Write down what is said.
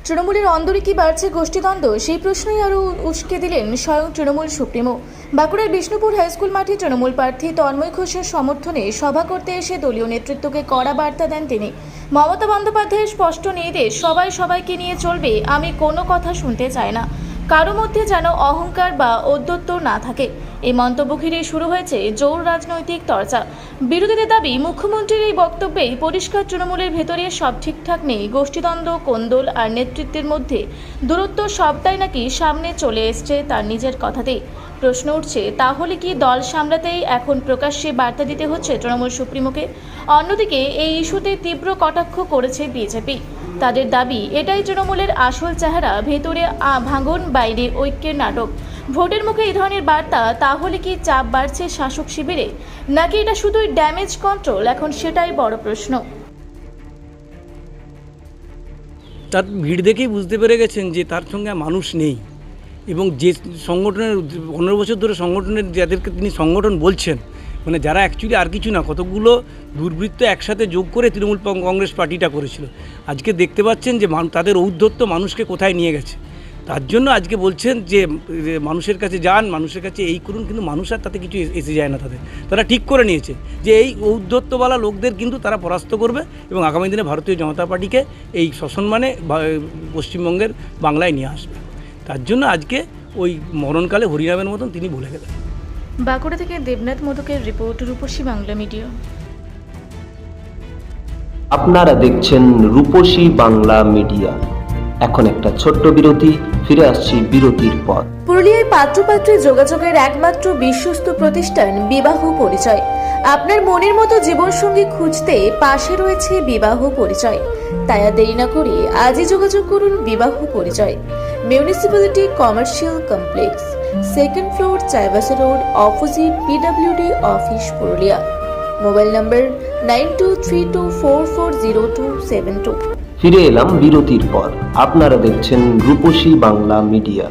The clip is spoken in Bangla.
তৃণমূলের অন্দরে কি বাড়ছে গোষ্ঠীদ্বন্দ্ব, সেই প্রশ্নই আরও উস্কে দিলেন স্বয়ং তৃণমূল সুপ্রিমো। বাঁকুড়ার বিষ্ণুপুর হাইস্কুল মাঠে তৃণমূল প্রার্থী তন্ময় ঘোষের সমর্থনে সভা করতে এসে দলীয় নেতৃত্বকে কড়া বার্তা দেন তিনি। মমতা বন্দ্যোপাধ্যায়ের স্পষ্ট নির্দেশ, সবাই সবাইকে নিয়ে চলবে, আমি কোনো কথা শুনতে চাই না, কারো মধ্যে যেন অহংকার বা ঔদ্ধত্য না থাকে। এই মন্তব্য ঘিরে শুরু হয়েছে জোর রাজনৈতিক চর্চা। বিরোধীদের দাবি, মুখ্যমন্ত্রীর এই বক্তব্যেই পরিষ্কার তৃণমূলের ভেতরে সব ঠিকঠাক নেই, গোষ্ঠীদ্বন্দ্ব, কোন্দল আর নেতৃত্বের মধ্যে দূরত্ব সবটাই নাকি সামনে চলে এসছে তার নিজের কথাতেই। প্রশ্ন উঠছে, তাহলে কি দল সামলাতেই এখন প্রকাশ্যে বার্তা দিতে হচ্ছে তৃণমূল সুপ্রিমোকে? অন্যদিকে এই ইস্যুতে তীব্র কটাক্ষ করেছে বিজেপি। তাদের দাবি, এটাই তৃণমূলের আসল চেহারা, ভেতরে ভাঙন, বাইরে ঐক্যের নাটক। ভোটের মুখে এই ধরনের বার্তা, তাহলে কি চাপ বাড়ছে শাসক শিবিরে, নাকি এটা শুধুই ড্যামেজ কন্ট্রোল? এখন সেটাই বড় প্রশ্ন। তার ভিড় দেখেই বুঝতে পেরে গেছেন যে তার সঙ্গে মানুষ নেই, এবং যে সংগঠনের 15 বছর ধরে সংগঠনের যাদেরকে তিনি সংগঠন বলছেন, মানে যারা অ্যাকচুয়ালি আর কিছু না, কতগুলো দুর্বৃত্ত একসাথে যোগ করে তৃণমূল কংগ্রেস পার্টিটা করেছিল, আজকে দেখতে পাচ্ছেন যে তাদের ঔদ্ধত্য মানুষকে কোথায় নিয়ে গেছে। তার জন্য আজকে বলছেন যে মানুষের কাছে যান, মানুষের কাছে এই করুন, কিন্তু মানুষ আর তাতে কিছু এসে যায় না। তারা ঠিক করে নিয়েছে যে এই ঔদ্ধত্যওয়ালা লোকদের কিন্তু তারা পরাস্ত করবে, এবং আগামী দিনে ভারতীয় জনতা পার্টিকে এই সসম্মানে পশ্চিমবঙ্গের বাংলায় নিয়ে আসবে। তার জন্য আজকে ওই মরণকালে হরিনামের মতন তিনি বলে গেলেন। বাঁকুড়া থেকে দেবনাথ মোদকের রিপোর্ট, রূপসী বাংলা মিডিয়া। আপনারা দেখছেন রূপসী বাংলা মিডিয়া। এখন একটা ছোট্ট বিরতি, ফিরে আসছি বিরতির পর। পুরুলিয়ায় পাত্রপাত্রী যোগাযোগের একমাত্র বিশ্বস্ত প্রতিষ্ঠান বিবাহ পরিচয়। আপনার মনের মতো জীবনসঙ্গী খুঁজতে পাশে রয়েছে বিবাহ পরিচয়। তাই আর দেরি না করে আজই যোগাযোগ করুন বিবাহ পরিচয়। Municipality commercial complex, 2nd floor, Chaibasa road, opposite PWD office, Purulia. Mobile নম্বর 9232440272। ফিরে এলাম বিরতির পর। আপনারা দেখছেন রূপসী বাংলা মিডিয়া।